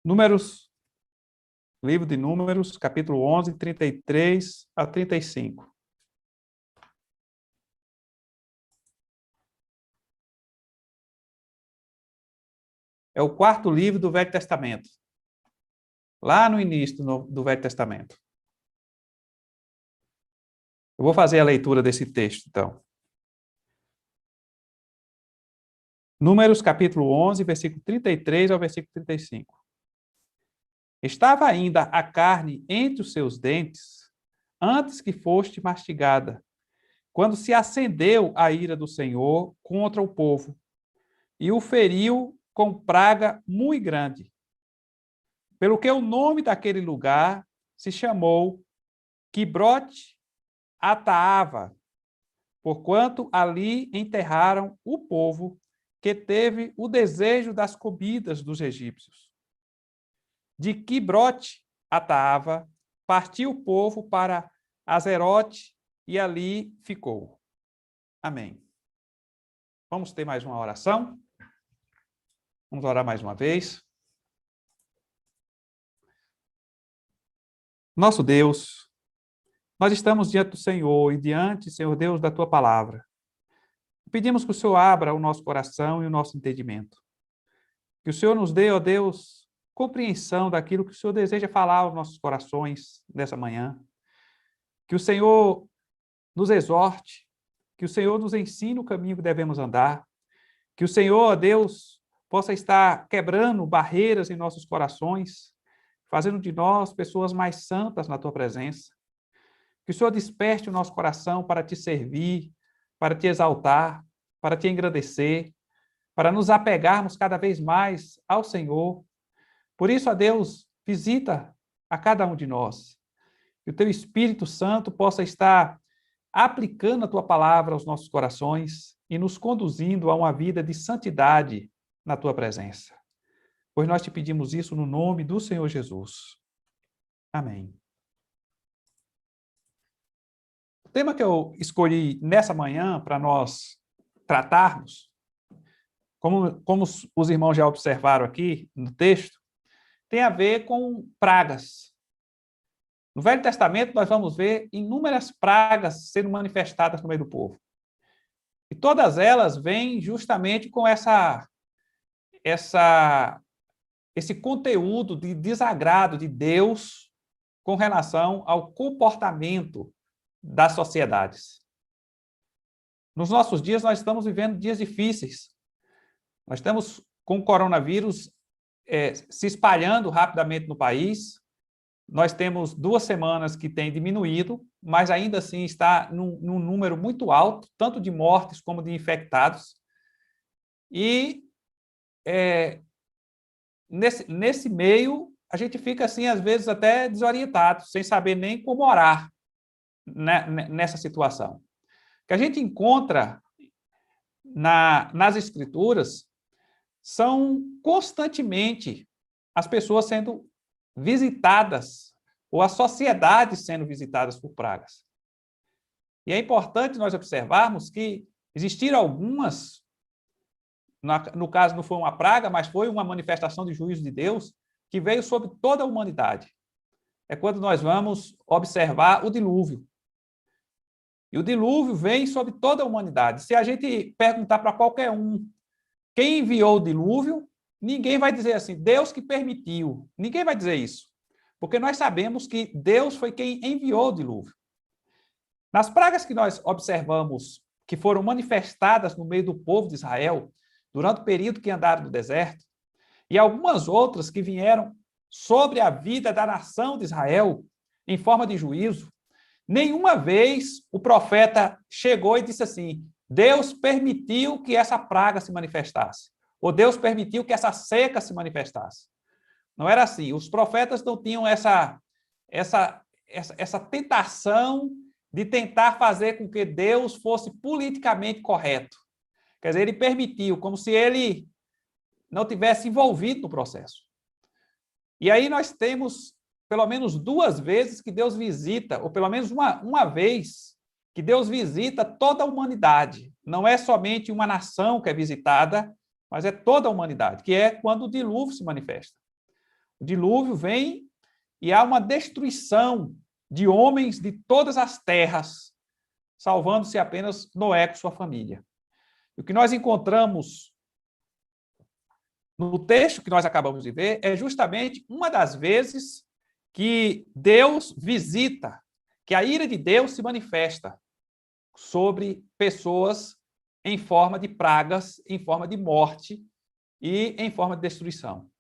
Números, livro de Números, capítulo 11, 33 a 35. É o quarto livro do Velho Testamento. Lá no início do Velho Testamento. Eu vou fazer a leitura desse texto, então. Números, capítulo 11, versículo 33 ao versículo 35. Estava ainda a carne entre os seus dentes, antes que foste mastigada, quando se acendeu a ira do Senhor contra o povo, e o feriu com praga muito grande. Pelo que o nome daquele lugar se chamou Quibrote Ataava, porquanto ali enterraram o povo que teve o desejo das comidas dos egípcios. De Quibrote Ataava partiu o povo para Azerote e ali ficou. Amém. Vamos ter mais uma oração? Vamos orar mais uma vez. Nosso Deus, nós estamos diante do Senhor e diante, Senhor Deus, da Tua palavra. Pedimos que o Senhor abra o nosso coração e o nosso entendimento. Que o Senhor nos dê, ó Deus, compreensão daquilo que o Senhor deseja falar aos nossos corações nessa manhã. Que o Senhor nos exorte, que o Senhor nos ensine o caminho que devemos andar. Que o Senhor, ó Deus, possa estar quebrando barreiras em nossos corações, fazendo de nós pessoas mais santas na Tua presença. Que o Senhor desperte o nosso coração para Te servir, para Te exaltar, para Te engrandecer, para nos apegarmos cada vez mais ao Senhor. Por isso, ó Deus, visita a cada um de nós. Que o Teu Espírito Santo possa estar aplicando a Tua palavra aos nossos corações e nos conduzindo a uma vida de santidade na Tua presença. Pois nós Te pedimos isso no nome do Senhor Jesus. Amém. O tema que eu escolhi nessa manhã para nós tratarmos, como os irmãos já observaram aqui no texto, tem a ver com pragas. No Velho Testamento, nós vamos ver inúmeras pragas sendo manifestadas no meio do povo. E todas elas vêm justamente com esse conteúdo de desagrado de Deus com relação ao comportamento das sociedades. Nos nossos dias, nós estamos vivendo dias difíceis. Nós estamos com o coronavírus se espalhando rapidamente no país. Nós temos 2 semanas que tem diminuído, mas ainda assim está num número muito alto, tanto de mortes como de infectados. E nesse meio, a gente fica assim, às vezes, até desorientado, sem saber nem como orar nessa situação. O que a gente encontra nas Escrituras são constantemente as pessoas sendo visitadas, ou as sociedades sendo visitadas por pragas. E é importante nós observarmos que existiram algumas, no caso não foi uma praga, mas foi uma manifestação de juízo de Deus, que veio sobre toda a humanidade. É quando nós vamos observar o dilúvio. E o dilúvio vem sobre toda a humanidade. Se a gente perguntar para qualquer um quem enviou o dilúvio, ninguém vai dizer assim, Deus que permitiu. Ninguém vai dizer isso. Porque nós sabemos que Deus foi quem enviou o dilúvio. Nas pragas que nós observamos, que foram manifestadas no meio do povo de Israel, durante o período que andaram no deserto, e algumas outras que vieram sobre a vida da nação de Israel, em forma de juízo, nenhuma vez o profeta chegou e disse assim, Deus permitiu que essa praga se manifestasse, ou Deus permitiu que essa seca se manifestasse. Não era assim. Os profetas não tinham essa tentação de tentar fazer com que Deus fosse politicamente correto. Quer dizer, ele permitiu, como se ele não tivesse envolvido no processo. E aí nós temos pelo menos 2 vezes que Deus visita, ou pelo menos uma vez, que Deus visita toda a humanidade. Não é somente uma nação que é visitada, mas é toda a humanidade, que é quando o dilúvio se manifesta. O dilúvio vem e há uma destruição de homens de todas as terras, salvando-se apenas Noé com sua família. O que nós encontramos no texto que nós acabamos de ver é justamente uma das vezes que Deus visita, que a ira de Deus se manifesta sobre pessoas em forma de pragas, em forma de morte e em forma de destruição.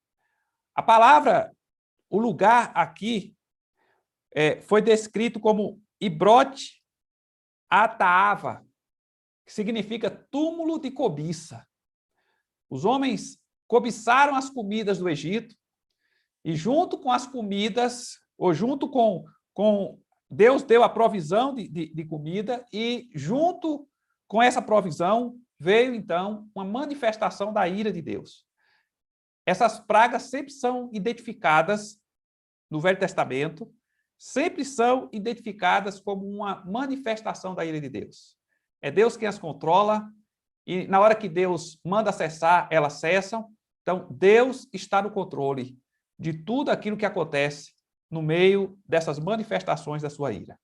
A palavra, o lugar aqui, foi descrito como Ibrote Ataava, que significa túmulo de cobiça. Os homens cobiçaram as comidas do Egito e junto com as comidas, ou junto com Deus deu a provisão de comida e junto com essa provisão veio, então, uma manifestação da ira de Deus. Essas pragas sempre são identificadas no Velho Testamento, sempre são identificadas como uma manifestação da ira de Deus. É Deus quem as controla, e na hora que Deus manda cessar, elas cessam. Então, Deus está no controle de tudo aquilo que acontece no meio dessas manifestações da sua ira.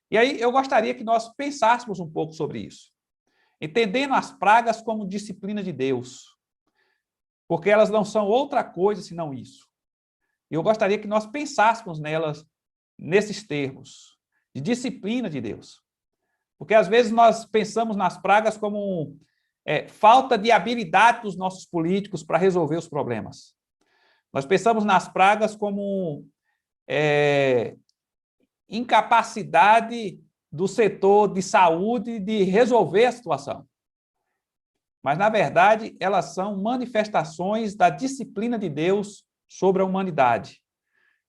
E aí eu gostaria que nós pensássemos um pouco sobre isso, entendendo as pragas como disciplina de Deus, porque elas não são outra coisa senão isso. Eu gostaria que nós pensássemos nelas, nesses termos, de disciplina de Deus. Porque às vezes nós pensamos nas pragas como falta de habilidade dos nossos políticos para resolver os problemas. Nós pensamos nas pragas como incapacidade do setor de saúde de resolver a situação. Mas, na verdade, elas são manifestações da disciplina de Deus sobre a humanidade.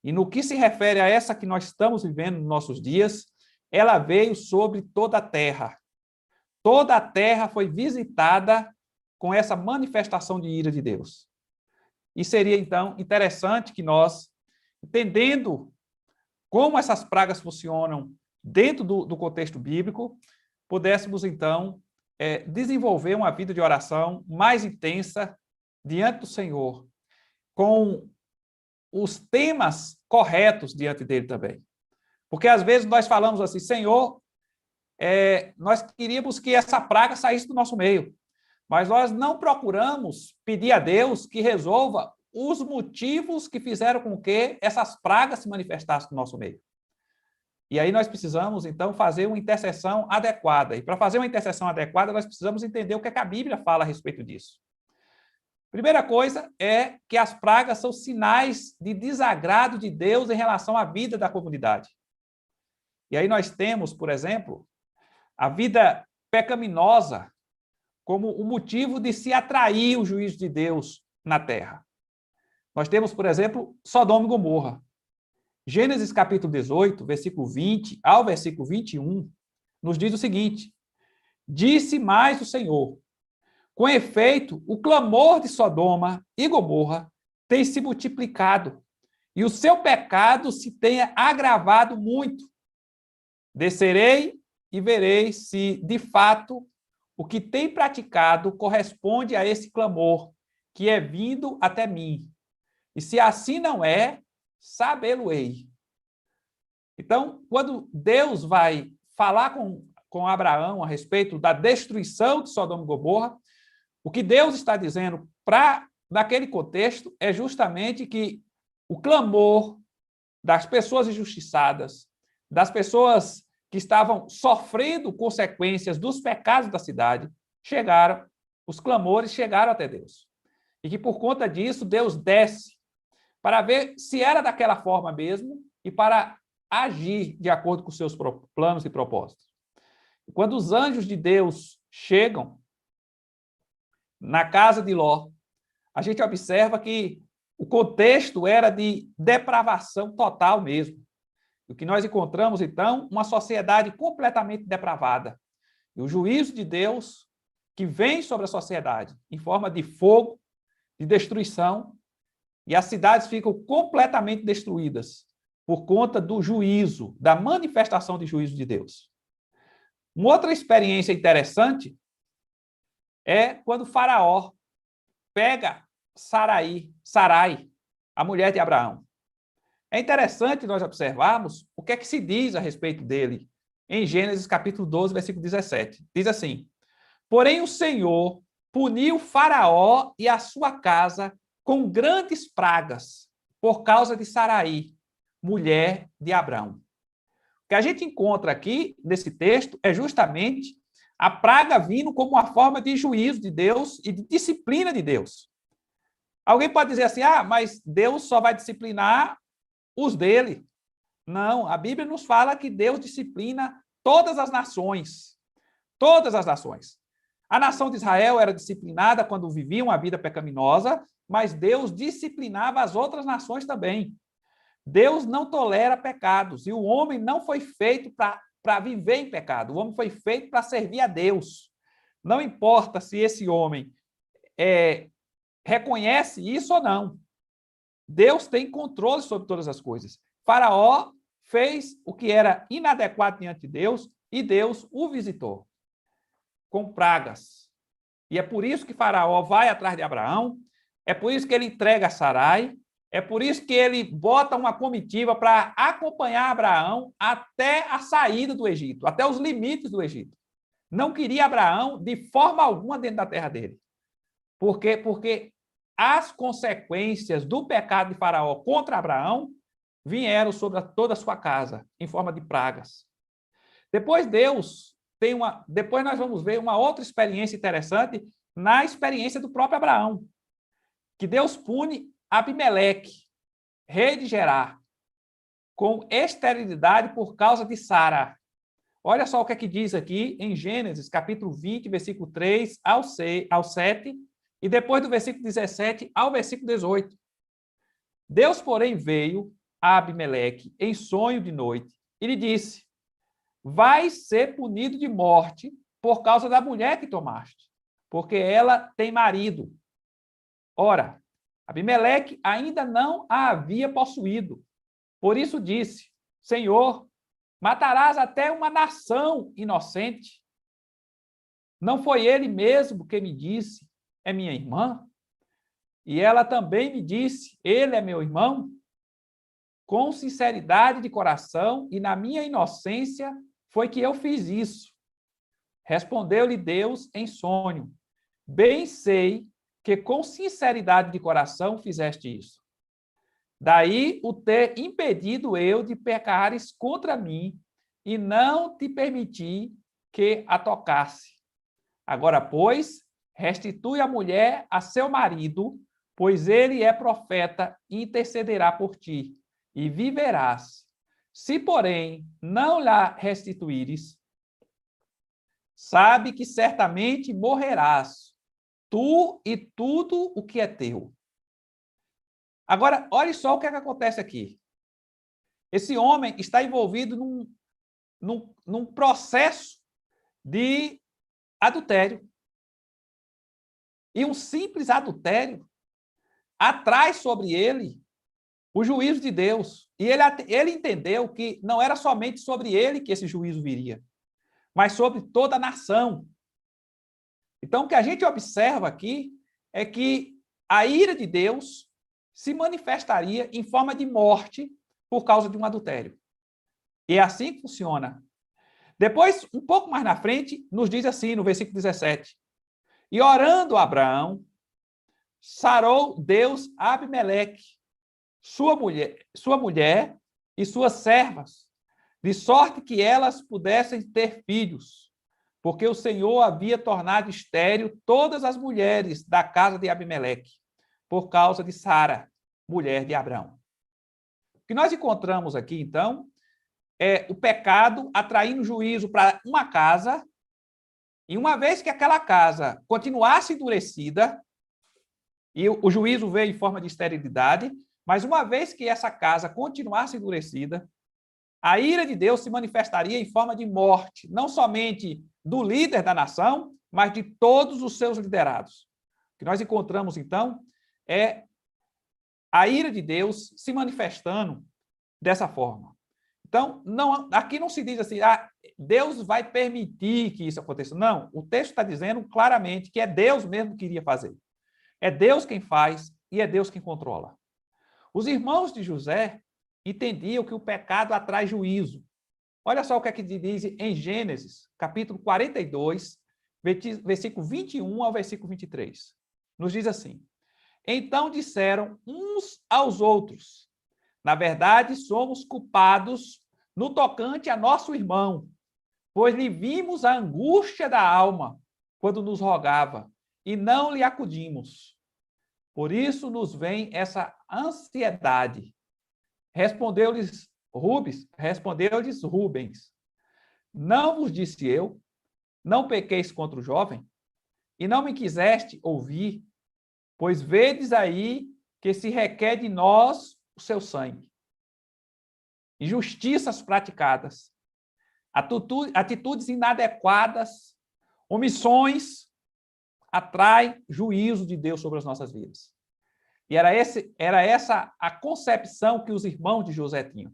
E no que se refere a essa que nós estamos vivendo nos nossos dias, ela veio sobre toda a terra. Toda a terra foi visitada com essa manifestação de ira de Deus. E seria, então, interessante que nós, entendendo como essas pragas funcionam dentro do contexto bíblico, pudéssemos, então, desenvolver uma vida de oração mais intensa diante do Senhor, com os temas corretos diante dele também. Porque, às vezes, nós falamos assim, Senhor, nós queríamos que essa praga saísse do nosso meio, mas nós não procuramos pedir a Deus que resolva os motivos que fizeram com que essas pragas se manifestassem no nosso meio. E aí nós precisamos, então, fazer uma intercessão adequada. E para fazer uma intercessão adequada, nós precisamos entender o que a Bíblia fala a respeito disso. Primeira coisa é que as pragas são sinais de desagrado de Deus em relação à vida da comunidade. E aí nós temos, por exemplo, a vida pecaminosa como o motivo de se atrair o juízo de Deus na terra. Nós temos, por exemplo, Sodoma e Gomorra. Gênesis capítulo 18, versículo 20 ao versículo 21, nos diz o seguinte: disse mais o Senhor, com efeito, o clamor de Sodoma e Gomorra tem se multiplicado, e o seu pecado se tenha agravado muito. Descerei e verei se, de fato, o que tem praticado corresponde a esse clamor que é vindo até mim. E se assim não é, sabê-lo-ei. Então, quando Deus vai falar com Abraão a respeito da destruição de Sodoma e Gomorra, o que Deus está dizendo naquele contexto é justamente que o clamor das pessoas injustiçadas, das pessoas que estavam sofrendo consequências dos pecados da cidade, os clamores chegaram até Deus. E que por conta disso, Deus desce para ver se era daquela forma mesmo e para agir de acordo com seus planos e propósitos. Quando os anjos de Deus chegam na casa de Ló, a gente observa que o contexto era de depravação total mesmo. O que nós encontramos, então, uma sociedade completamente depravada. E o juízo de Deus que vem sobre a sociedade em forma de fogo, de destruição, e as cidades ficam completamente destruídas por conta do juízo, da manifestação de juízo de Deus. Uma outra experiência interessante é quando Faraó pega Sarai, a mulher de Abraão. É interessante nós observarmos o que é que se diz a respeito dele em Gênesis capítulo 12, versículo 17. Diz assim: porém o Senhor puniu Faraó e a sua casa com grandes pragas por causa de Sarai, mulher de Abrão. O que a gente encontra aqui nesse texto é justamente a praga vindo como uma forma de juízo de Deus e de disciplina de Deus. Alguém pode dizer assim, mas Deus só vai disciplinar os dele. Não, a Bíblia nos fala que Deus disciplina todas as nações. Todas as nações. A nação de Israel era disciplinada quando vivia uma vida pecaminosa, mas Deus disciplinava as outras nações também. Deus não tolera pecados, e o homem não foi feito para viver em pecado, o homem foi feito para servir a Deus. Não importa se esse homem reconhece isso ou não. Deus tem controle sobre todas as coisas. Faraó fez o que era inadequado diante de Deus e Deus o visitou com pragas. E é por isso que Faraó vai atrás de Abraão, é por isso que ele entrega Sarai, é por isso que ele bota uma comitiva para acompanhar Abraão até a saída do Egito, até os limites do Egito. Não queria Abraão de forma alguma dentro da terra dele. Por quê? Porque as consequências do pecado de Faraó contra Abraão vieram sobre toda a sua casa, em forma de pragas. Depois depois nós vamos ver uma outra experiência interessante na experiência do próprio Abraão, que Deus pune Abimeleque, rei de Gerar, com esterilidade por causa de Sara. Olha só o que é que diz aqui em Gênesis, capítulo 20, versículo 3 ao 7, e depois do versículo 17 ao versículo 18. Deus, porém, veio a Abimeleque em sonho de noite e lhe disse: vai ser punido de morte por causa da mulher que tomaste, porque ela tem marido. Ora, Abimeleque ainda não a havia possuído. Por isso disse: Senhor, matarás até uma nação inocente. Não foi ele mesmo que me disse: é minha irmã? E ela também me disse: ele é meu irmão? Com sinceridade de coração e na minha inocência foi que eu fiz isso. Respondeu-lhe Deus em sonho: bem sei que com sinceridade de coração fizeste isso. Daí o ter impedido eu de pecares contra mim e não te permiti que a tocasse. Agora, pois, restitui a mulher a seu marido, pois ele é profeta e intercederá por ti, e viverás. Se, porém, não lhe restituíres, sabe que certamente morrerás, tu e tudo o que é teu. Agora, olhe só o que é que acontece aqui. Esse homem está envolvido num processo de adultério. E um simples adultério atrai sobre ele o juízo de Deus. E ele entendeu que não era somente sobre ele que esse juízo viria, mas sobre toda a nação. Então, o que a gente observa aqui é que a ira de Deus se manifestaria em forma de morte por causa de um adultério. E é assim que funciona. Depois, um pouco mais na frente, nos diz assim, no versículo 17: e orando Abraão, sarou Deus Abimeleque, sua mulher e suas servas, de sorte que elas pudessem ter filhos, porque o Senhor havia tornado estéril todas as mulheres da casa de Abimeleque, por causa de Sara, mulher de Abrão. O que nós encontramos aqui, então, é o pecado atraindo juízo para uma casa, e uma vez que aquela casa continuasse endurecida, e o juízo veio em forma de esterilidade, mas uma vez que essa casa continuasse endurecida, a ira de Deus se manifestaria em forma de morte, não somente do líder da nação, mas de todos os seus liderados. O que nós encontramos, então, é a ira de Deus se manifestando dessa forma. Então, aqui não se diz assim, Deus vai permitir que isso aconteça. Não, o texto está dizendo claramente que é Deus mesmo que iria fazer. É Deus quem faz e é Deus quem controla. Os irmãos de José entendiam que o pecado atrai juízo. Olha só o que é que diz em Gênesis, capítulo 42, versículo 21 ao versículo 23. Nos diz assim: então disseram uns aos outros: na verdade, somos culpados no tocante a nosso irmão, pois lhe vimos a angústia da alma quando nos rogava, e não lhe acudimos. Por isso nos vem essa ansiedade. Respondeu-lhes Rubens: não vos disse eu, não pequeis contra o jovem, e não me quiseste ouvir, pois vedes aí que se requer de nós o seu sangue. Injustiças praticadas, atitudes inadequadas, omissões, atraem juízo de Deus sobre as nossas vidas. E era essa a concepção que os irmãos de José tinham.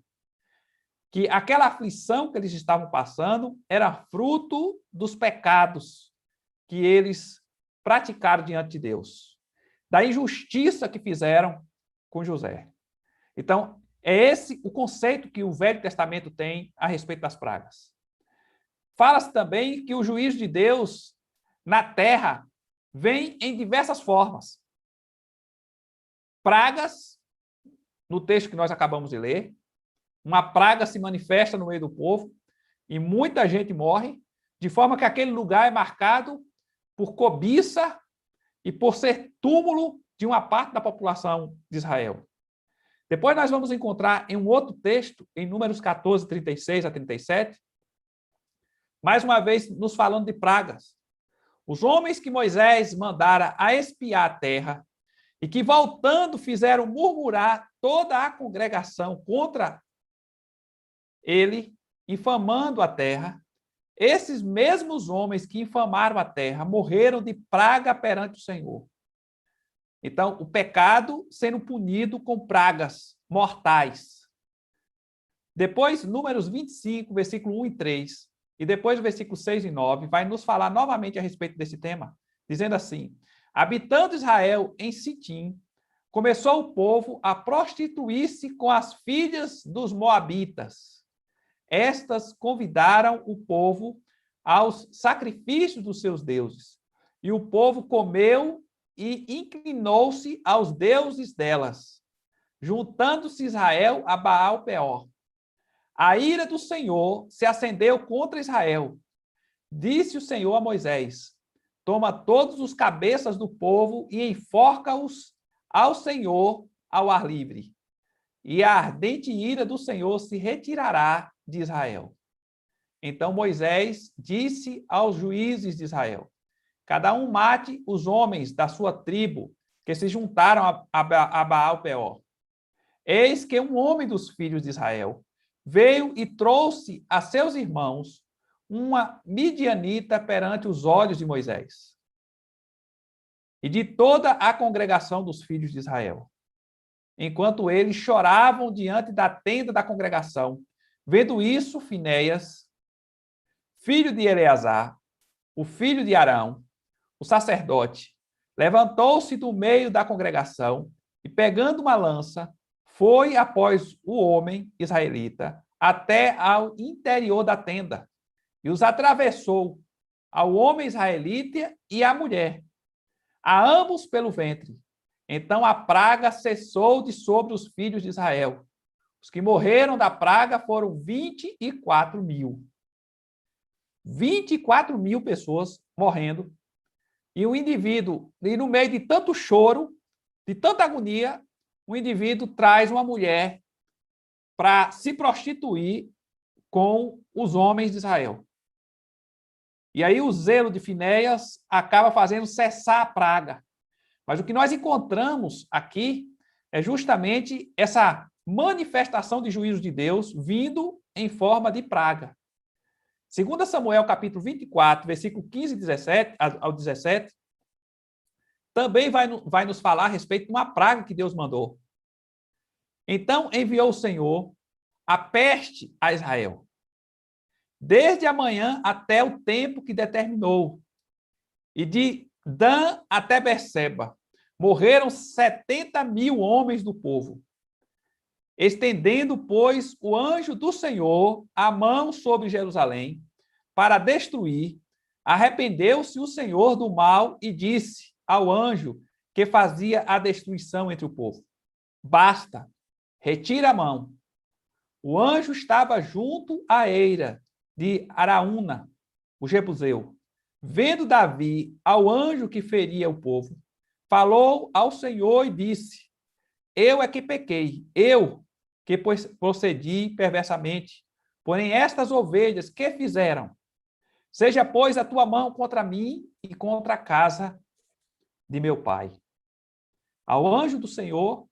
Que aquela aflição que eles estavam passando era fruto dos pecados que eles praticaram diante de Deus, da injustiça que fizeram com José. Então, é esse o conceito que o Velho Testamento tem a respeito das pragas. Fala-se também que o juízo de Deus na terra vem em diversas formas. Pragas, no texto que nós acabamos de ler, uma praga se manifesta no meio do povo e muita gente morre, de forma que aquele lugar é marcado por cobiça e por ser túmulo de uma parte da população de Israel. Depois nós vamos encontrar em um outro texto, em Números 14, 36 a 37, mais uma vez nos falando de pragas. Os homens que Moisés mandara a espiar a terra e que, voltando, fizeram murmurar toda a congregação contra ele, infamando a terra, esses mesmos homens que infamaram a terra morreram de praga perante o Senhor. Então, o pecado sendo punido com pragas mortais. Depois, Números 25, versículo 1 e 3, e depois o versículo 6 e 9, vai nos falar novamente a respeito desse tema, dizendo assim: habitando Israel em Sitim, começou o povo a prostituir-se com as filhas dos moabitas. Estas convidaram o povo aos sacrifícios dos seus deuses, e o povo comeu e inclinou-se aos deuses delas, juntando-se Israel a Baal-Peor. A ira do Senhor se acendeu contra Israel. Disse o Senhor a Moisés: toma todos os cabeças do povo e enforca-os ao Senhor ao ar livre. E a ardente ira do Senhor se retirará de Israel. Então Moisés disse aos juízes de Israel: cada um mate os homens da sua tribo que se juntaram a Baal-Peor. Eis que um homem dos filhos de Israel veio e trouxe a seus irmãos uma midianita perante os olhos de Moisés e de toda a congregação dos filhos de Israel. Enquanto eles choravam diante da tenda da congregação, vendo isso, Finéias, filho de Eleazar, o filho de Arão, o sacerdote, levantou-se do meio da congregação e, pegando uma lança, foi após o homem israelita até ao interior da tenda e os atravessou, ao homem israelita e à mulher, a ambos pelo ventre. Então a praga cessou de sobre os filhos de Israel. Os que morreram da praga foram 24 mil. 24 mil pessoas morrendo. E o indivíduo, e no meio de tanto choro, de tanta agonia, o indivíduo traz uma mulher para se prostituir com os homens de Israel. E aí o zelo de Finéias acaba fazendo cessar a praga. Mas o que nós encontramos aqui é justamente essa manifestação de juízo de Deus vindo em forma de praga. 2 Samuel, capítulo 24, versículo 15 ao 17, também vai nos falar a respeito de uma praga que Deus mandou. Então enviou o Senhor a peste a Israel, desde a manhã até o tempo que determinou, e de Dan até Berseba morreram 70 mil homens do povo. Estendendo, pois, o anjo do Senhor a mão sobre Jerusalém para destruir, arrependeu-se o Senhor do mal e disse ao anjo que fazia a destruição entre o povo: basta, retira a mão. O anjo estava junto à eira de Araúna, o Jebuseu. Vendo Davi ao anjo que feria o povo, falou ao Senhor e disse: eu é que pequei, eu que procedi perversamente. Porém, estas ovelhas que fizeram? Seja, pois, a tua mão contra mim e contra a casa de meu pai. Ao anjo do Senhor,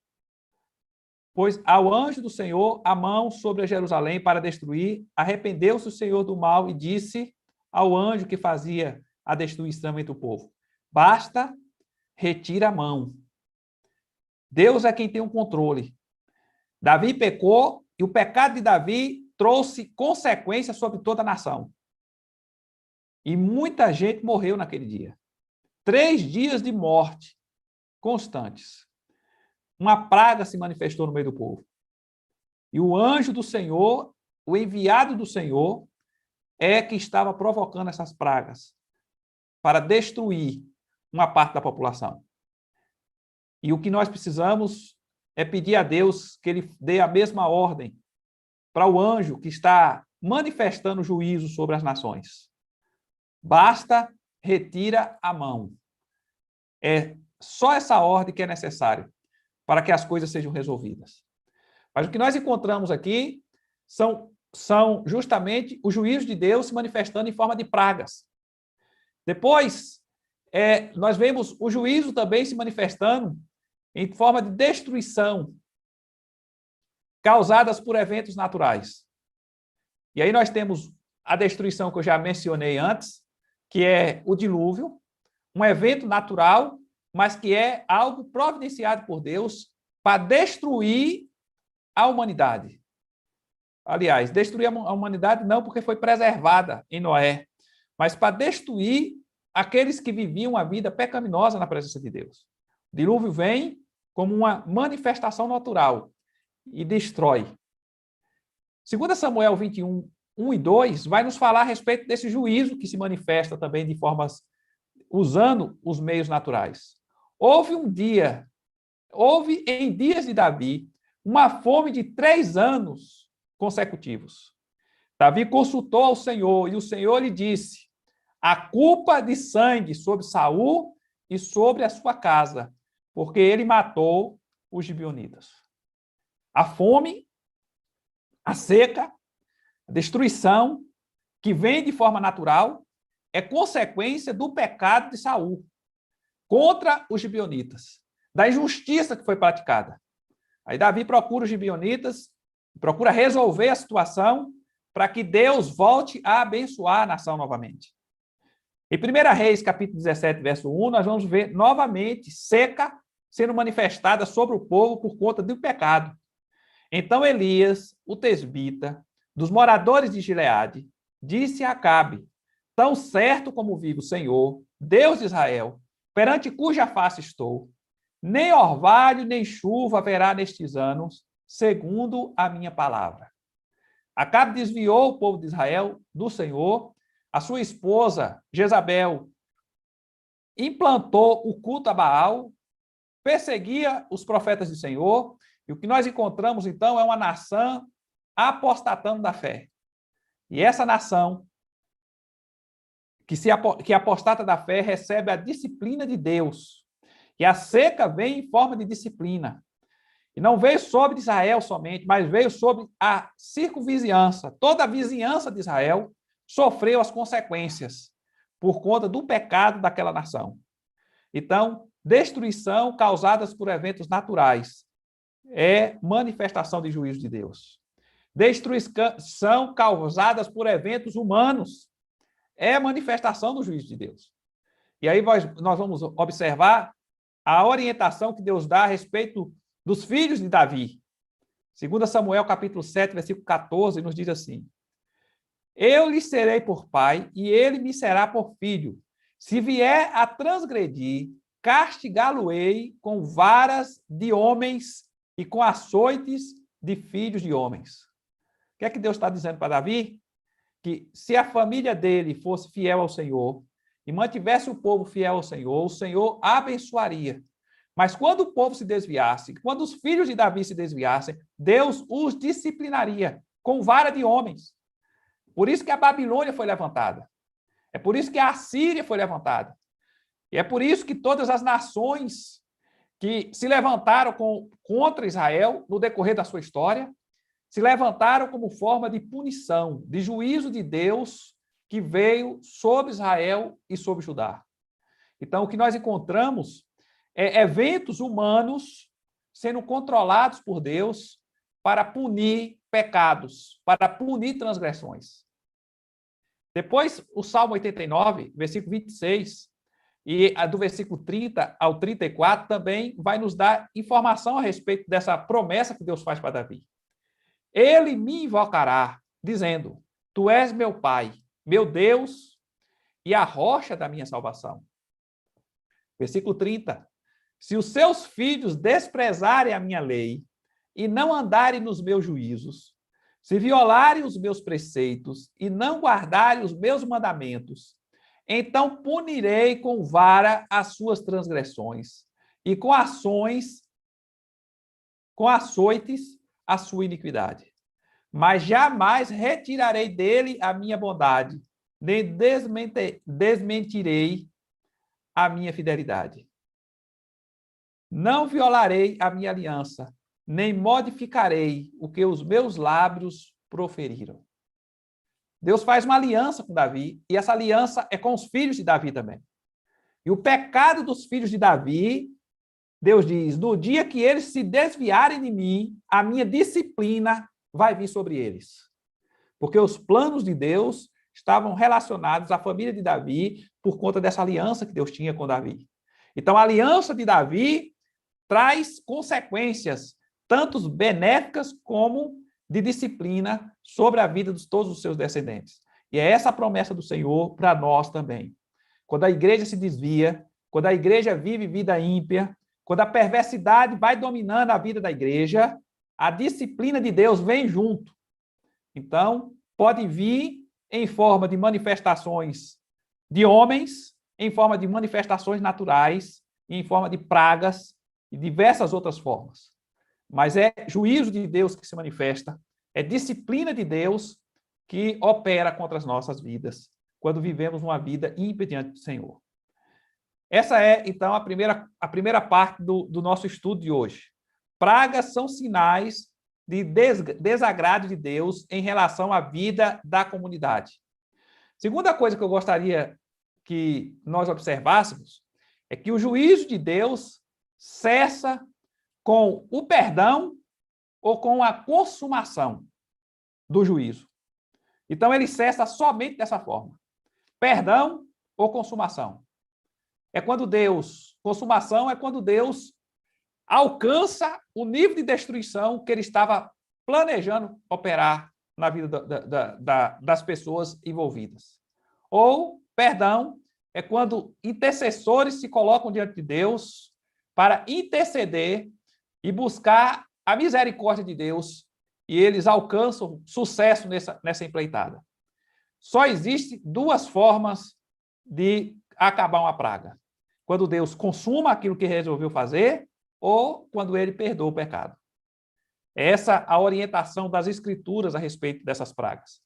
pois ao anjo do Senhor a mão sobre Jerusalém para destruir, arrependeu-se o Senhor do mal e disse ao anjo que fazia a destruição entre o povo: basta, retira a mão. Deus é quem tem o controle. Davi pecou e o pecado de Davi trouxe consequências sobre toda a nação. E muita gente morreu naquele dia. 3 dias de morte constantes. Uma praga se manifestou no meio do povo. E o anjo do Senhor, o enviado do Senhor, é que estava provocando essas pragas para destruir uma parte da população. E o que nós precisamos é pedir a Deus que ele dê a mesma ordem para o anjo que está manifestando juízo sobre as nações. Basta, retira a mão. É só essa ordem que é necessária para que as coisas sejam resolvidas. Mas o que nós encontramos aqui são justamente o juízo de Deus se manifestando em forma de pragas. Depois, nós vemos o juízo também se manifestando em forma de destruição causadas por eventos naturais. E aí nós temos a destruição que eu já mencionei antes, que é o dilúvio, um evento natural, mas que é algo providenciado por Deus para destruir a humanidade. Aliás, destruir a humanidade não porque foi preservada em Noé, mas para destruir aqueles que viviam a vida pecaminosa na presença de Deus. O dilúvio vem como uma manifestação natural e destrói. 2 Samuel 21, 1 e 2 vai nos falar a respeito desse juízo que se manifesta também de formas usando os meios naturais. Houve em dias de Davi uma fome de 3 anos consecutivos. Davi consultou ao Senhor e o Senhor lhe disse: a culpa de sangue sobre Saul e sobre a sua casa, porque ele matou os gibeonitas. A fome, a seca, a destruição, que vem de forma natural, é consequência do pecado de Saul contra os gibeonitas, da injustiça que foi praticada. Aí Davi procura os gibeonitas, procura resolver a situação para que Deus volte a abençoar a nação novamente. Em 1 Reis, capítulo 17, verso 1, nós vamos ver novamente seca sendo manifestada sobre o povo por conta do pecado. Então Elias, o tesbita, dos moradores de Gileade, disse a Acabe: tão certo como vive o Senhor, Deus de Israel, perante cuja face estou, nem orvalho nem chuva haverá nestes anos, segundo a minha palavra. Acabe desviou o povo de Israel do Senhor. A sua esposa, Jezabel, implantou o culto a Baal, perseguia os profetas do Senhor, e o que nós encontramos, então, é uma nação apostatando da fé. E essa nação, que apostata da fé, recebe a disciplina de Deus. E a seca vem em forma de disciplina. E não veio sobre Israel somente, mas veio sobre a circunvizinhança. Toda a vizinhança de Israel sofreu as consequências por conta do pecado daquela nação. Então, destruição causadas por eventos naturais é manifestação de juízo de Deus. Destruição causadas por eventos humanos é manifestação do juízo de Deus. E aí nós vamos observar a orientação que Deus dá a respeito dos filhos de Davi. 2 Samuel, capítulo 7, versículo 14, nos diz assim: eu lhe serei por pai, e ele me será por filho. Se vier a transgredir, castigá-lo-ei com varas de homens e com açoites de filhos de homens. O que é que Deus está dizendo para Davi? Que se a família dele fosse fiel ao Senhor e mantivesse o povo fiel ao Senhor, o Senhor abençoaria. Mas quando o povo se desviasse, quando os filhos de Davi se desviassem, Deus os disciplinaria com vara de homens. Por isso que a Babilônia foi levantada. É por isso que a Assíria foi levantada. E é por isso que todas as nações que se levantaram contra Israel no decorrer da sua história, se levantaram como forma de punição, de juízo de Deus que veio sobre Israel e sobre Judá. Então, o que nós encontramos é eventos humanos sendo controlados por Deus para punir pecados, para punir transgressões. Depois, o Salmo 89, versículo 26, e do versículo 30 ao 34, também vai nos dar informação a respeito dessa promessa que Deus faz para Davi. Ele me invocará, dizendo, tu és meu Pai, meu Deus e a rocha da minha salvação. Versículo 30. Se os seus filhos desprezarem a minha lei e não andarem nos meus juízos, se violarem os meus preceitos e não guardarem os meus mandamentos, então punirei com vara as suas transgressões e com açoites a sua iniquidade. Mas jamais retirarei dele a minha bondade, nem desmentirei a minha fidelidade. Não violarei a minha aliança, nem modificarei o que os meus lábios proferiram. Deus faz uma aliança com Davi, e essa aliança é com os filhos de Davi também. E o pecado dos filhos de Davi, Deus diz, no dia que eles se desviarem de mim, a minha disciplina vai vir sobre eles. Porque os planos de Deus estavam relacionados à família de Davi por conta dessa aliança que Deus tinha com Davi. Então, a aliança de Davi traz consequências, tanto benéficas como de disciplina sobre a vida de todos os seus descendentes. E é essa a promessa do Senhor para nós também. Quando a igreja se desvia, quando a igreja vive vida ímpia, quando a perversidade vai dominando a vida da igreja, a disciplina de Deus vem junto. Então, pode vir em forma de manifestações de homens, em forma de manifestações naturais, em forma de pragas e diversas outras formas. Mas é juízo de Deus que se manifesta, é disciplina de Deus que opera contra as nossas vidas, quando vivemos uma vida ímpia diante do Senhor. Essa é, então, a primeira parte do nosso estudo de hoje. Pragas são sinais de desagrado de Deus em relação à vida da comunidade. Segunda coisa que eu gostaria que nós observássemos é que o juízo de Deus cessa com o perdão ou com a consumação do juízo. Então, ele cessa somente dessa forma. Perdão ou consumação. Consumação é quando Deus alcança o nível de destruição que ele estava planejando operar na vida das pessoas envolvidas. Ou, perdão, é quando intercessores se colocam diante de Deus para interceder e buscar a misericórdia de Deus, e eles alcançam sucesso nessa empreitada. Só existem duas formas de acabar uma praga. Quando Deus consuma aquilo que resolveu fazer, ou quando ele perdoa o pecado. Essa é a orientação das Escrituras a respeito dessas pragas.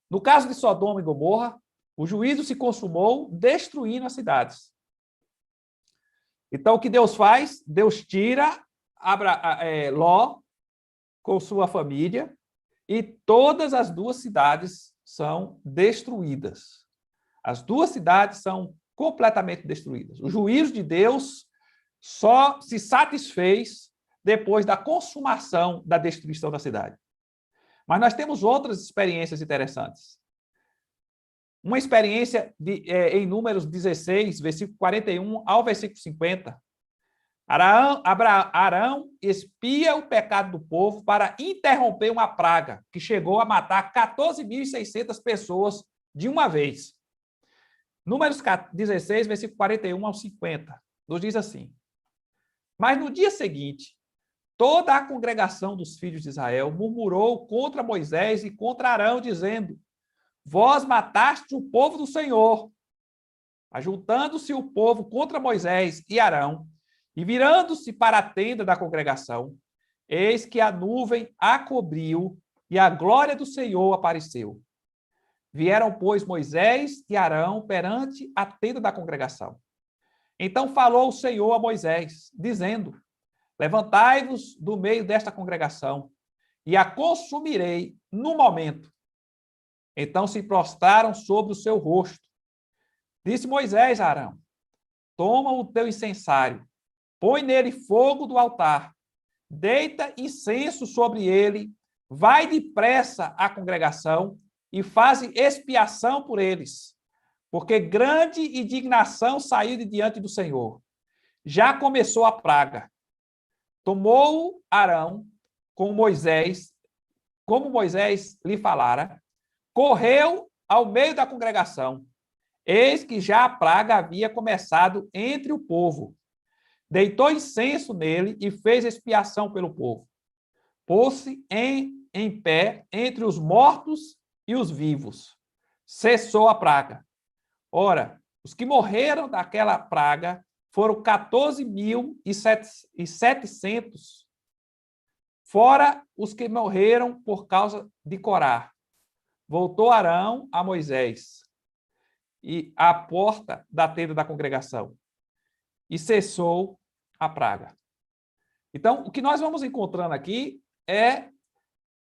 No caso de Sodoma e Gomorra, o juízo se consumou destruindo as cidades. Então, o que Deus faz? Deus tira Ló com sua família e todas as duas cidades são destruídas. As duas cidades são completamente destruídas. O juízo de Deus só se satisfez depois da consumação da destruição da cidade. Mas nós temos outras experiências interessantes. Uma experiência em Números 16, versículo 41 ao versículo 50. Arão expia o pecado do povo para interromper uma praga que chegou a matar 14.600 pessoas de uma vez. Números 16, versículo 41 ao 50, nos diz assim: mas no dia seguinte, toda a congregação dos filhos de Israel murmurou contra Moisés e contra Arão, dizendo: vós mataste o povo do Senhor. Ajuntando-se o povo contra Moisés e Arão, e virando-se para a tenda da congregação, eis que a nuvem a cobriu e a glória do Senhor apareceu. Vieram, pois, Moisés e Arão perante a tenda da congregação. Então falou o Senhor a Moisés, dizendo: levantai-vos do meio desta congregação, e a consumirei no momento. Então se prostraram sobre o seu rosto. Disse Moisés a Arão: toma o teu incensário, põe nele fogo do altar, deita incenso sobre ele, vai depressa à congregação e faze expiação por eles, porque grande indignação saiu de diante do Senhor. Já começou a praga. Tomou Arão com Moisés, como Moisés lhe falara, correu ao meio da congregação. Eis que já a praga havia começado entre o povo. Deitou incenso nele e fez expiação pelo povo. Pôs-se em pé entre os mortos e os vivos. Cessou a praga. Ora, os que morreram daquela praga foram 14.700, fora os que morreram por causa de Corá. Voltou Arão a Moisés e à porta da tenda da congregação, e cessou a praga. Então, o que nós vamos encontrando aqui é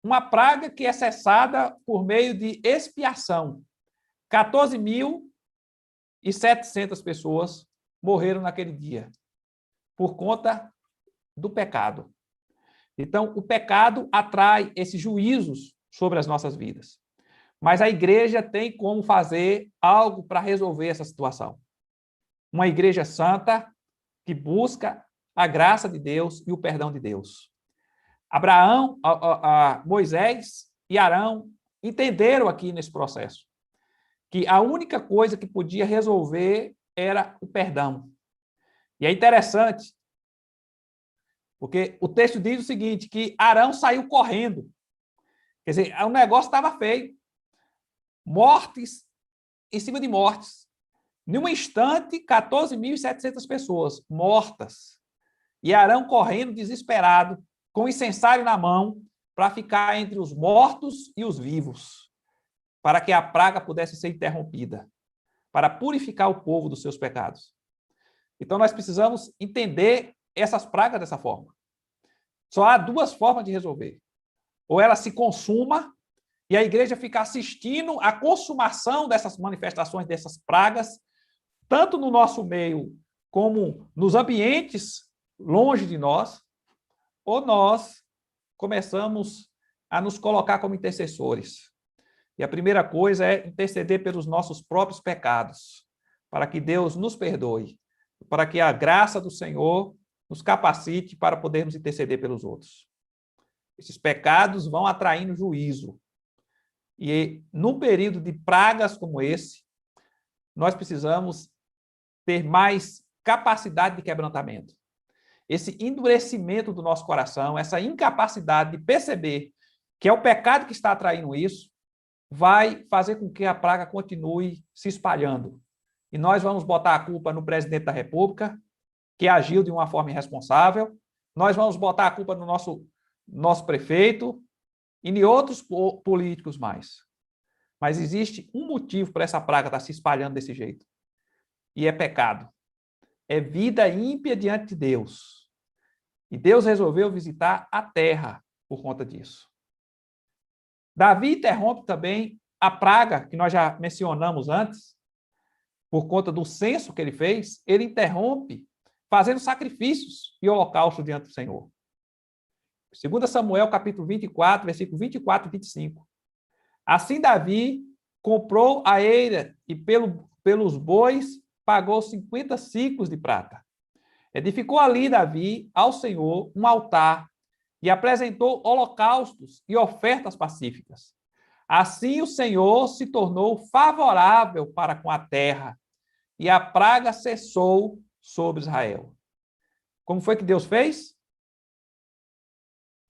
uma praga que é cessada por meio de expiação. 14.700 pessoas morreram naquele dia, por conta do pecado. Então, o pecado atrai esses juízos sobre as nossas vidas. Mas a igreja tem como fazer algo para resolver essa situação. Uma igreja santa que busca a graça de Deus e o perdão de Deus. Moisés e Arão entenderam aqui nesse processo que a única coisa que podia resolver era o perdão. E é interessante, porque o texto diz o seguinte, que Arão saiu correndo. Quer dizer, o negócio estava feio. Mortes em cima de mortes. Num instante, 14.700 pessoas mortas. E Arão correndo desesperado, com o incensário na mão, para ficar entre os mortos e os vivos, para que a praga pudesse ser interrompida, para purificar o povo dos seus pecados. Então, nós precisamos entender essas pragas dessa forma. Só há duas formas de resolver. Ou ela se consuma, e a igreja fica assistindo à consumação dessas manifestações, dessas pragas, tanto no nosso meio como nos ambientes longe de nós, ou nós começamos a nos colocar como intercessores. E a primeira coisa é interceder pelos nossos próprios pecados, para que Deus nos perdoe, para que a graça do Senhor nos capacite para podermos interceder pelos outros. Esses pecados vão atraindo juízo. E num período de pragas como esse, nós precisamos ter mais capacidade de quebrantamento. Esse endurecimento do nosso coração, essa incapacidade de perceber que é o pecado que está atraindo isso, vai fazer com que a praga continue se espalhando. E nós vamos botar a culpa no presidente da República, que agiu de uma forma irresponsável, nós vamos botar a culpa no nosso prefeito, e em outros políticos mais. Mas existe um motivo para essa praga estar se espalhando desse jeito. E é pecado. É vida ímpia diante de Deus. E Deus resolveu visitar a terra por conta disso. Davi interrompe também a praga que nós já mencionamos antes, por conta do censo que ele fez, ele interrompe fazendo sacrifícios e holocausto diante do Senhor. 2 Samuel, capítulo 24, versículo 24 e 25. Assim Davi comprou a eira e pelos bois pagou 50 siclos de prata. Edificou ali Davi ao Senhor um altar e apresentou holocaustos e ofertas pacíficas. Assim o Senhor se tornou favorável para com a terra e a praga cessou sobre Israel. Como foi que Deus fez?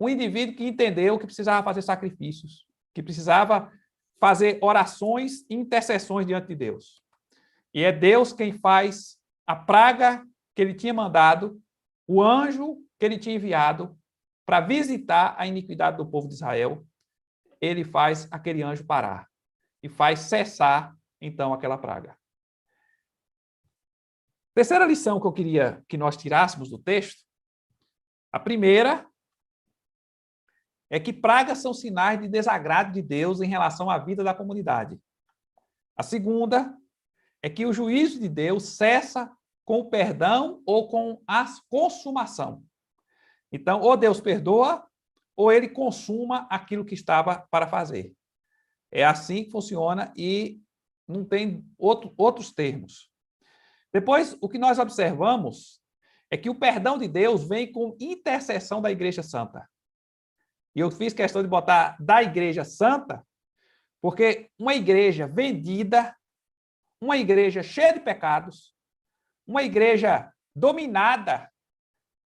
um indivíduo que entendeu que precisava fazer sacrifícios, que precisava fazer orações e intercessões diante de Deus. E é Deus quem faz a praga que ele tinha mandado, o anjo que ele tinha enviado para visitar a iniquidade do povo de Israel. Ele faz aquele anjo parar e faz cessar, então, aquela praga. Terceira lição que eu queria que nós tirássemos do texto, a primeira é que pragas são sinais de desagrado de Deus em relação à vida da comunidade. A segunda é que o juízo de Deus cessa com o perdão ou com a consumação. Então, ou Deus perdoa, ou ele consuma aquilo que estava para fazer. É assim que funciona e não tem outros termos. Depois, o que nós observamos é que o perdão de Deus vem com intercessão da Igreja Santa. E eu fiz questão de botar da Igreja Santa, porque uma igreja vendida, uma igreja cheia de pecados, uma igreja dominada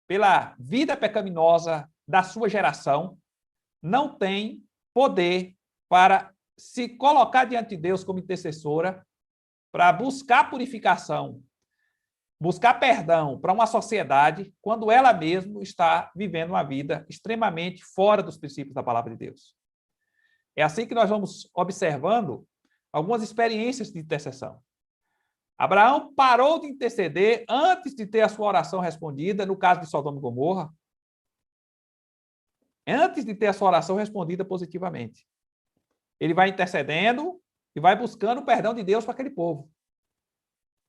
pela vida pecaminosa da sua geração, não tem poder para se colocar diante de Deus como intercessora, para buscar purificação, buscar perdão para uma sociedade, quando ela mesma está vivendo uma vida extremamente fora dos princípios da palavra de Deus. É assim que nós vamos observando algumas experiências de intercessão. Abraão parou de interceder antes de ter a sua oração respondida, no caso de Sodoma e Gomorra, antes de ter a sua oração respondida positivamente. Ele vai intercedendo e vai buscando o perdão de Deus para aquele povo.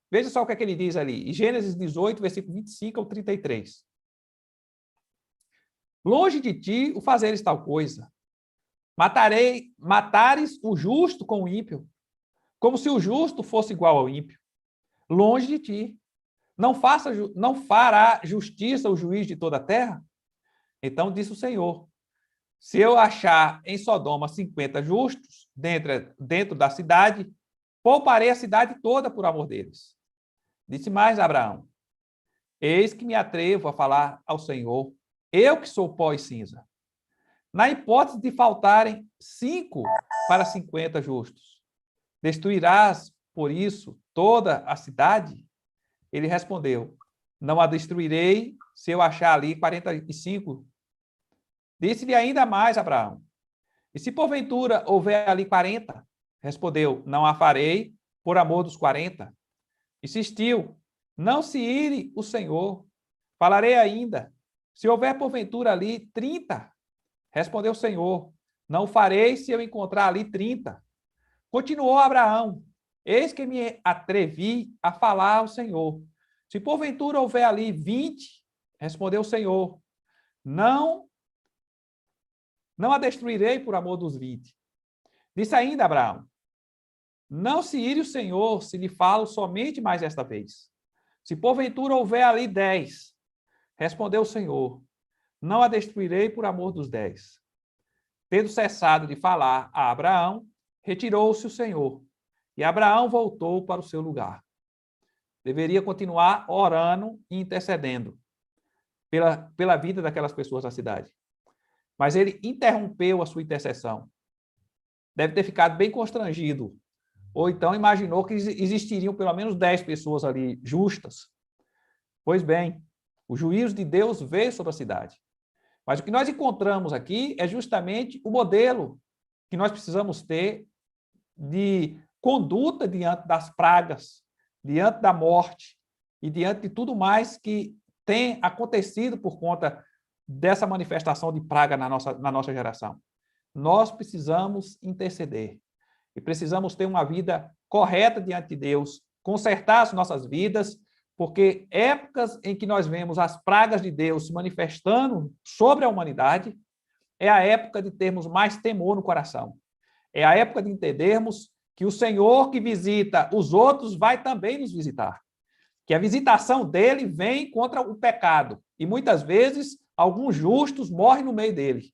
Veja só o que é que ele diz ali, em Gênesis 18, versículo 25 ao 33. Longe de ti o fazeres tal coisa. Matares o justo com o ímpio, como se o justo fosse igual ao ímpio. Longe de ti. Não fará justiça o juiz de toda a terra? Então disse o Senhor, se eu achar em Sodoma 50 justos dentro da cidade, pouparei a cidade toda por amor deles. Disse mais Abraão, eis que me atrevo a falar ao Senhor, eu que sou pó e cinza. Na hipótese de faltarem 5 para 50 justos, destruirás, por isso, toda a cidade? Ele respondeu, não a destruirei se eu achar ali 45. Disse-lhe ainda mais Abraão, e se porventura houver ali 40? Respondeu, não a farei por amor dos 40. Insistiu, não se ire o Senhor, falarei ainda, se houver porventura ali 30. Respondeu o Senhor, não farei se eu encontrar ali 30. Continuou Abraão, eis que me atrevi a falar ao Senhor. Se porventura houver ali 20, respondeu o Senhor, não a destruirei por amor dos 20. Disse ainda Abraão, não se ire o Senhor se lhe falo somente mais esta vez. Se porventura houver ali 10, respondeu o Senhor, não a destruirei por amor dos 10. Tendo cessado de falar a Abraão, retirou-se o Senhor, e Abraão voltou para o seu lugar. Deveria continuar orando e intercedendo pela vida daquelas pessoas da cidade. Mas ele interrompeu a sua intercessão. Deve ter ficado bem constrangido, ou então imaginou que existiriam pelo menos 10 pessoas ali justas. Pois bem, o juízo de Deus veio sobre a cidade. Mas o que nós encontramos aqui é justamente o modelo que nós precisamos ter de conduta diante das pragas, diante da morte e diante de tudo mais que tem acontecido por conta dessa manifestação de praga na nossa geração. Nós precisamos interceder e precisamos ter uma vida correta diante de Deus, consertar as nossas vidas, porque épocas em que nós vemos as pragas de Deus se manifestando sobre a humanidade, é a época de termos mais temor no coração. É a época de entendermos que o Senhor que visita os outros vai também nos visitar. Que a visitação dele vem contra o pecado. E muitas vezes, alguns justos morrem no meio dele.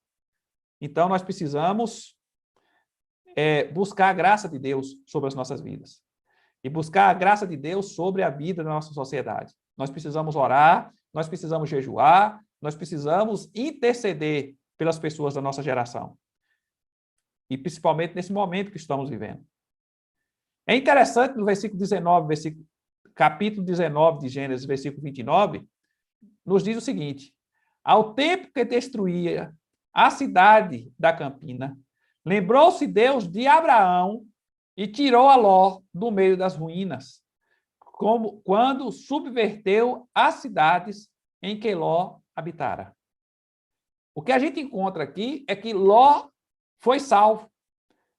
Então, nós precisamos buscar a graça de Deus sobre as nossas vidas. E buscar a graça de Deus sobre a vida da nossa sociedade. Nós precisamos orar, nós precisamos jejuar, nós precisamos interceder pelas pessoas da nossa geração. E principalmente nesse momento que estamos vivendo. É interessante no versículo 19, capítulo 19 de Gênesis, versículo 29, nos diz o seguinte: ao tempo que destruía a cidade da campina, lembrou-se Deus de Abraão e tirou a Ló do meio das ruínas, como quando subverteu as cidades em que Ló habitara. O que a gente encontra aqui é que Ló foi salvo.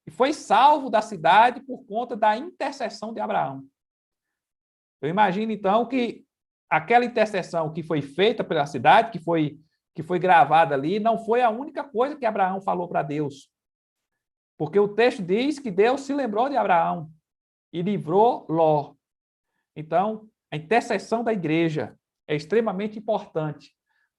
E foi salvo da cidade por conta da intercessão de Abraão. Eu imagino, então, que aquela intercessão que foi feita pela cidade, que foi gravada ali, não foi a única coisa que Abraão falou para Deus. Porque o texto diz que Deus se lembrou de Abraão e livrou Ló. Então, a intercessão da igreja é extremamente importante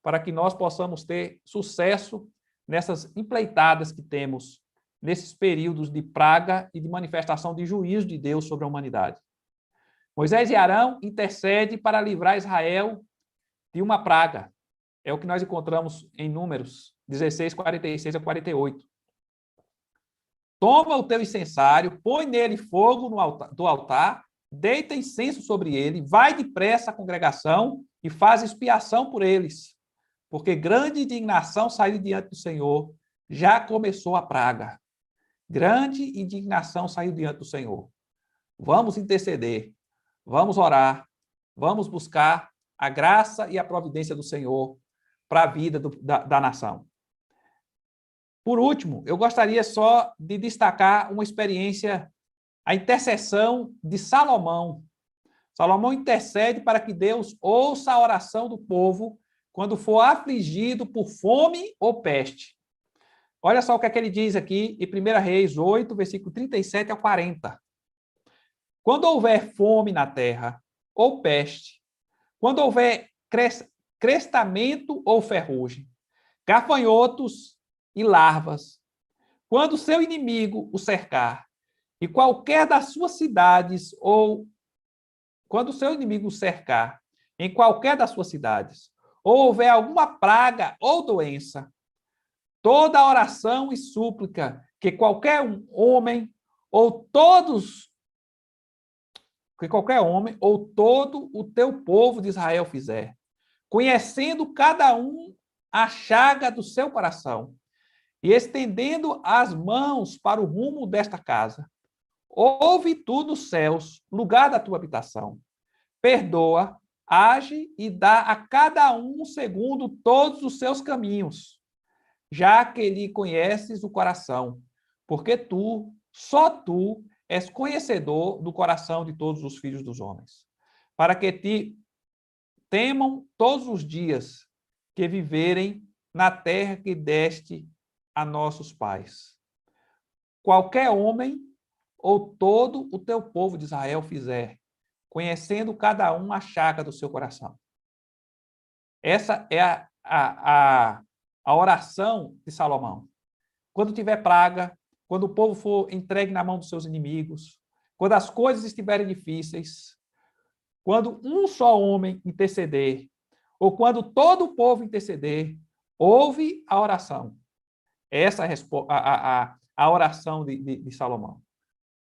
para que nós possamos ter sucesso nessas empleitadas que temos nesses períodos de praga e de manifestação de juízo de Deus sobre a humanidade. Moisés e Arão intercedem para livrar Israel de uma praga. É o que nós encontramos em Números 16, 46 a 48. Toma o teu incensário, põe nele fogo do altar, deita incenso sobre ele, vai depressa à congregação e faz expiação por eles, porque grande indignação saiu diante do Senhor, já começou a praga. Grande indignação saiu diante do Senhor. Vamos interceder, vamos orar, vamos buscar a graça e a providência do Senhor para a vida da nação. Por último, eu gostaria só de destacar uma experiência, a intercessão de Salomão. Salomão intercede para que Deus ouça a oração do povo quando for afligido por fome ou peste. Olha só o que é que ele diz aqui em 1 Reis 8, versículo 37 a 40. Quando houver fome na terra, ou peste, quando houver crestamento ou ferrugem, gafanhotos e larvas, quando o seu inimigo o cercar, e qualquer das suas cidades, ou quando o seu inimigo o cercar, em qualquer das suas cidades, ou houver alguma praga ou doença, toda oração e súplica que qualquer homem ou todo o teu povo de Israel fizer, conhecendo cada um a chaga do seu coração e estendendo as mãos para o rumo desta casa, ouve tu nos céus, lugar da tua habitação, perdoa, age e dá a cada um segundo todos os seus caminhos, já que lhe conheces o coração, porque só tu, és conhecedor do coração de todos os filhos dos homens, para que te temam todos os dias que viverem na terra que deste a nossos pais. Qualquer homem ou todo o teu povo de Israel fizer, conhecendo cada um a chaga do seu coração. Essa é a oração de Salomão. Quando tiver praga, quando o povo for entregue na mão dos seus inimigos, quando as coisas estiverem difíceis, quando um só homem interceder, ou quando todo o povo interceder, ouve a oração. Essa é a oração de Salomão.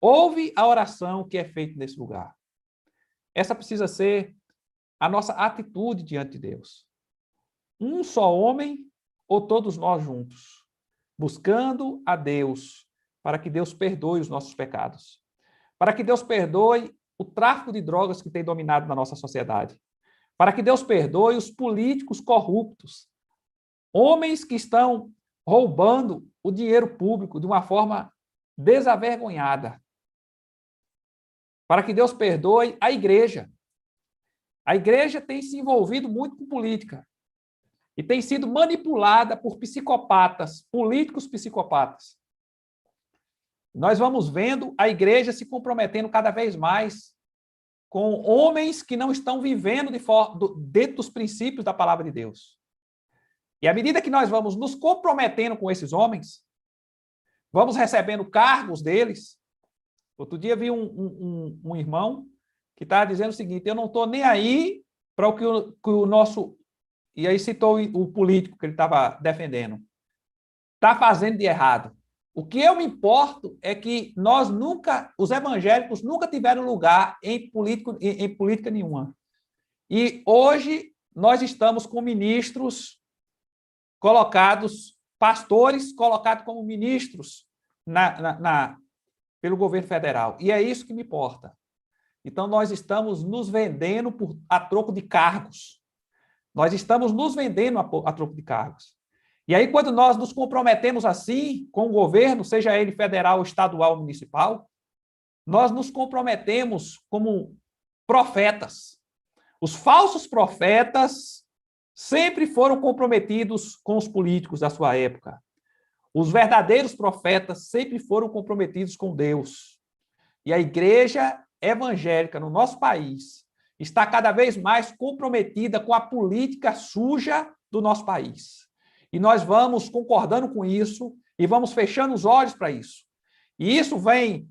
Ouve a oração que é feita nesse lugar. Essa precisa ser a nossa atitude diante de Deus. Um só homem ou todos nós juntos, buscando a Deus, para que Deus perdoe os nossos pecados, para que Deus perdoe o tráfico de drogas que tem dominado na nossa sociedade, para que Deus perdoe os políticos corruptos, homens que estão roubando o dinheiro público de uma forma desavergonhada, para que Deus perdoe a igreja. A igreja tem se envolvido muito com política e tem sido manipulada por psicopatas, políticos psicopatas. Nós vamos vendo a igreja se comprometendo cada vez mais com homens que não estão vivendo dentro dos princípios da palavra de Deus. E à medida que nós vamos nos comprometendo com esses homens, vamos recebendo cargos deles. Outro dia vi um irmão que estava dizendo o seguinte: eu não estou nem aí para o que o nosso... E aí citou o político que ele estava defendendo. está fazendo de errado. O que eu me importo é que os evangélicos nunca tiveram lugar em política nenhuma. E hoje nós estamos com ministros colocados, pastores colocados como ministros pelo governo federal. E é isso que me importa. Então, nós estamos nos vendendo a troco de cargos. Nós estamos nos vendendo a troco de cargos. E aí, quando nós nos comprometemos assim com o governo, seja ele federal, estadual, municipal, nós nos comprometemos como profetas. Os falsos profetas sempre foram comprometidos com os políticos da sua época. Os verdadeiros profetas sempre foram comprometidos com Deus. E a igreja evangélica no nosso país está cada vez mais comprometida com a política suja do nosso país. E nós vamos concordando com isso e vamos fechando os olhos para isso. E isso vem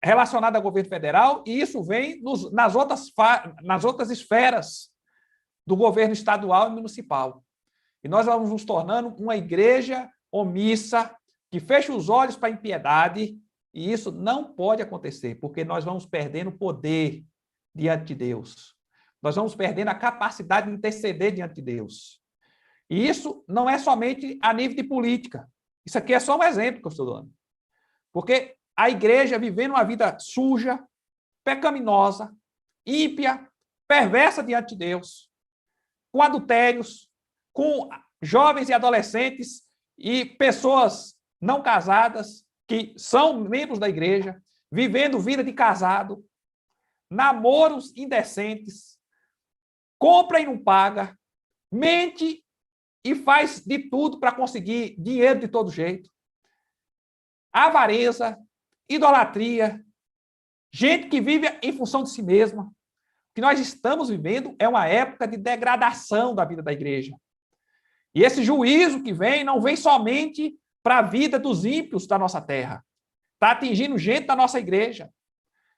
relacionado ao governo federal e isso vem nas outras esferas do governo estadual e municipal. E nós vamos nos tornando uma igreja omissa, que fecha os olhos para a impiedade, e isso não pode acontecer, porque nós vamos perdendo poder diante de Deus. Nós vamos perdendo a capacidade de interceder diante de Deus. E isso não é somente a nível de política. Isso aqui é só um exemplo que eu estou dando. Porque a igreja vivendo uma vida suja, pecaminosa, ímpia, perversa diante de Deus, com adultérios, com jovens e adolescentes e pessoas não casadas que são membros da igreja, vivendo vida de casado, namoros indecentes, compra e não paga, mente e faz de tudo para conseguir dinheiro de todo jeito. Avareza, idolatria, gente que vive em função de si mesma. O que nós estamos vivendo é uma época de degradação da vida da igreja. E esse juízo que vem não vem somente para a vida dos ímpios da nossa terra. Está atingindo gente da nossa igreja.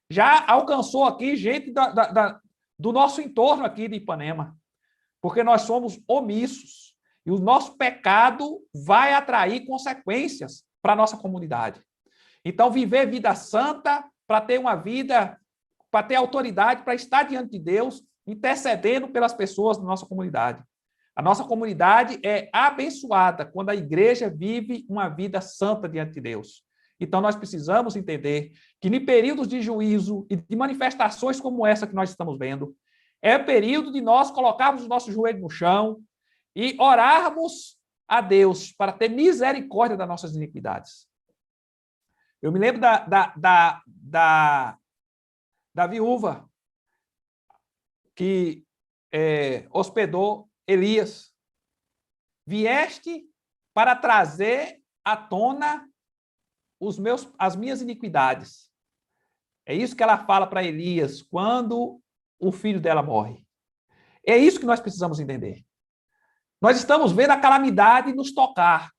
Já alcançou aqui gente do nosso entorno aqui de Ipanema. Porque nós somos omissos. E o nosso pecado vai atrair consequências para a nossa comunidade. Então, viver vida santa para ter uma vida, para ter autoridade, para estar diante de Deus, intercedendo pelas pessoas da nossa comunidade. A nossa comunidade é abençoada quando a igreja vive uma vida santa diante de Deus. Então, nós precisamos entender que, em períodos de juízo e de manifestações como essa que nós estamos vendo, é período de nós colocarmos o nosso joelho no chão e orarmos a Deus para ter misericórdia das nossas iniquidades. Eu me lembro da viúva que hospedou Elias. Vieste para trazer à tona as minhas iniquidades. É isso que ela fala para Elias quando o filho dela morre. É isso que nós precisamos entender. Nós estamos vendo a calamidade nos tocar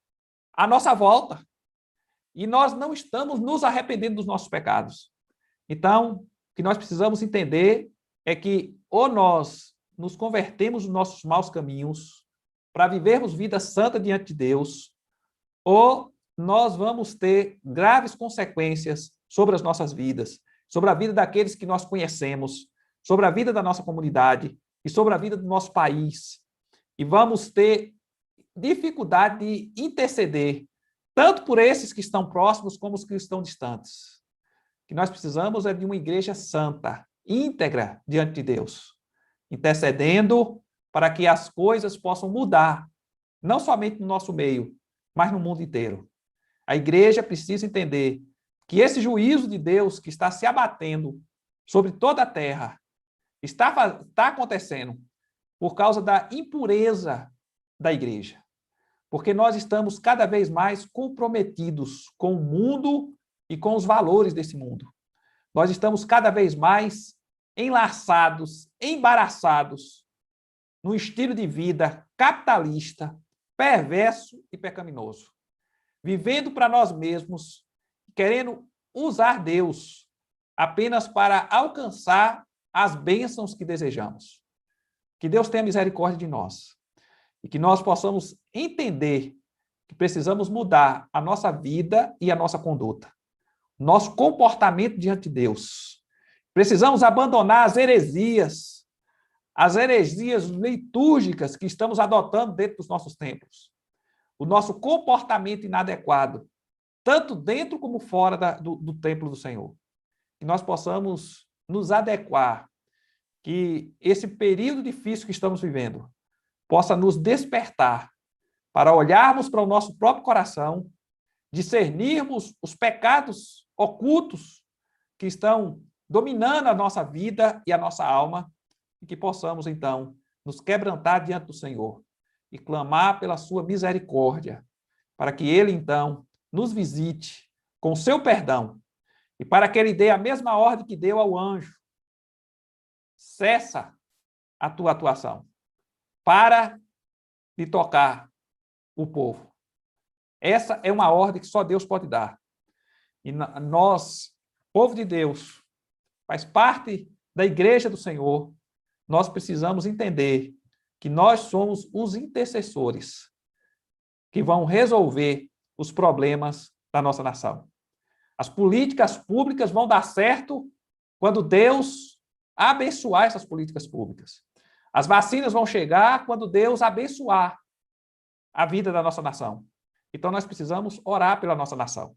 à nossa volta. E nós não estamos nos arrependendo dos nossos pecados. Então, o que nós precisamos entender é que ou nós nos convertemos nos nossos maus caminhos para vivermos vida santa diante de Deus, ou nós vamos ter graves consequências sobre as nossas vidas, sobre a vida daqueles que nós conhecemos, sobre a vida da nossa comunidade e sobre a vida do nosso país. E vamos ter dificuldade de interceder, tanto por esses que estão próximos como os que estão distantes. O que nós precisamos é de uma igreja santa, íntegra diante de Deus, intercedendo para que as coisas possam mudar, não somente no nosso meio, mas no mundo inteiro. A igreja precisa entender que esse juízo de Deus que está se abatendo sobre toda a terra está acontecendo por causa da impureza da igreja. Porque nós estamos cada vez mais comprometidos com o mundo e com os valores desse mundo. Nós estamos cada vez mais enlaçados, embaraçados num estilo de vida capitalista, perverso e pecaminoso. Vivendo para nós mesmos, querendo usar Deus apenas para alcançar as bênçãos que desejamos. Que Deus tenha misericórdia de nós. E que nós possamos entender que precisamos mudar a nossa vida e a nossa conduta, nosso comportamento diante de Deus. Precisamos abandonar as heresias litúrgicas que estamos adotando dentro dos nossos templos, o nosso comportamento inadequado, tanto dentro como fora do templo do Senhor. Que nós possamos nos adequar, que esse período difícil que estamos vivendo possa nos despertar para olharmos para o nosso próprio coração, discernirmos os pecados ocultos que estão dominando a nossa vida e a nossa alma, e que possamos, então, nos quebrantar diante do Senhor e clamar pela sua misericórdia, para que Ele, então, nos visite com o seu perdão e para que Ele dê a mesma ordem que deu ao anjo. Cessa a tua atuação. Para de tocar o povo. Essa é uma ordem que só Deus pode dar. E nós, povo de Deus, faz parte da igreja do Senhor, nós precisamos entender que nós somos os intercessores que vão resolver os problemas da nossa nação. As políticas públicas vão dar certo quando Deus abençoar essas políticas públicas. As vacinas vão chegar quando Deus abençoar a vida da nossa nação. Então, nós precisamos orar pela nossa nação.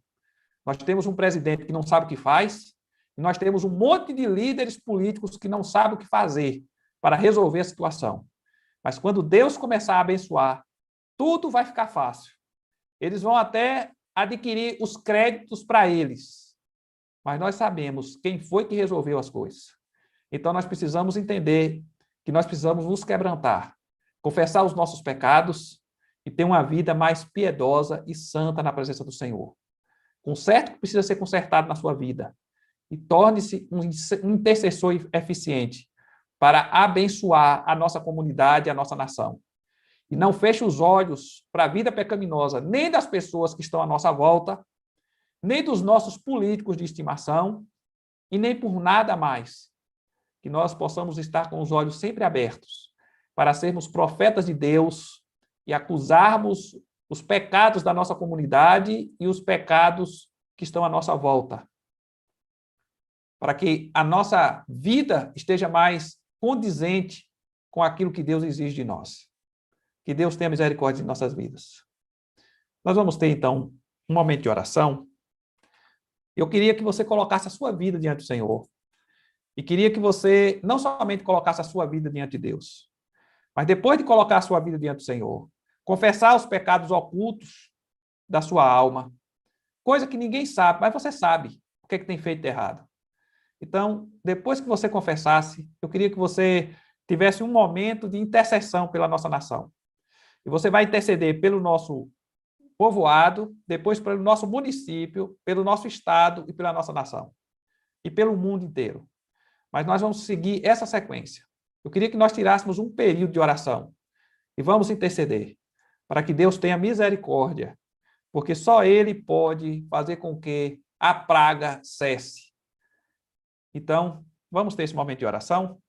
Nós temos um presidente que não sabe o que faz, e nós temos um monte de líderes políticos que não sabem o que fazer para resolver a situação. Mas quando Deus começar a abençoar, tudo vai ficar fácil. Eles vão até adquirir os créditos para eles. Mas nós sabemos quem foi que resolveu as coisas. Então, nós precisamos entender que nós precisamos nos quebrantar, confessar os nossos pecados e ter uma vida mais piedosa e santa na presença do Senhor. Conserte o que precisa ser consertado na sua vida e torne-se um intercessor eficiente para abençoar a nossa comunidade e a nossa nação. E não feche os olhos para a vida pecaminosa, nem das pessoas que estão à nossa volta, nem dos nossos políticos de estimação, e nem por nada mais. Que nós possamos estar com os olhos sempre abertos para sermos profetas de Deus e acusarmos os pecados da nossa comunidade e os pecados que estão à nossa volta. Para que a nossa vida esteja mais condizente com aquilo que Deus exige de nós. Que Deus tenha misericórdia de nossas vidas. Nós vamos ter, então, um momento de oração. Eu queria que você colocasse a sua vida diante do Senhor. E queria que você não somente colocasse a sua vida diante de Deus, mas depois de colocar a sua vida diante do Senhor, confessar os pecados ocultos da sua alma, coisa que ninguém sabe, mas você sabe o que é que tem feito de errado. Então, depois que você confessasse, eu queria que você tivesse um momento de intercessão pela nossa nação. E você vai interceder pelo nosso povoado, depois pelo nosso município, pelo nosso estado e pela nossa nação. E pelo mundo inteiro. Mas nós vamos seguir essa sequência. Eu queria que nós tirássemos um período de oração e vamos interceder para que Deus tenha misericórdia, porque só Ele pode fazer com que a praga cesse. Então, vamos ter esse momento de oração.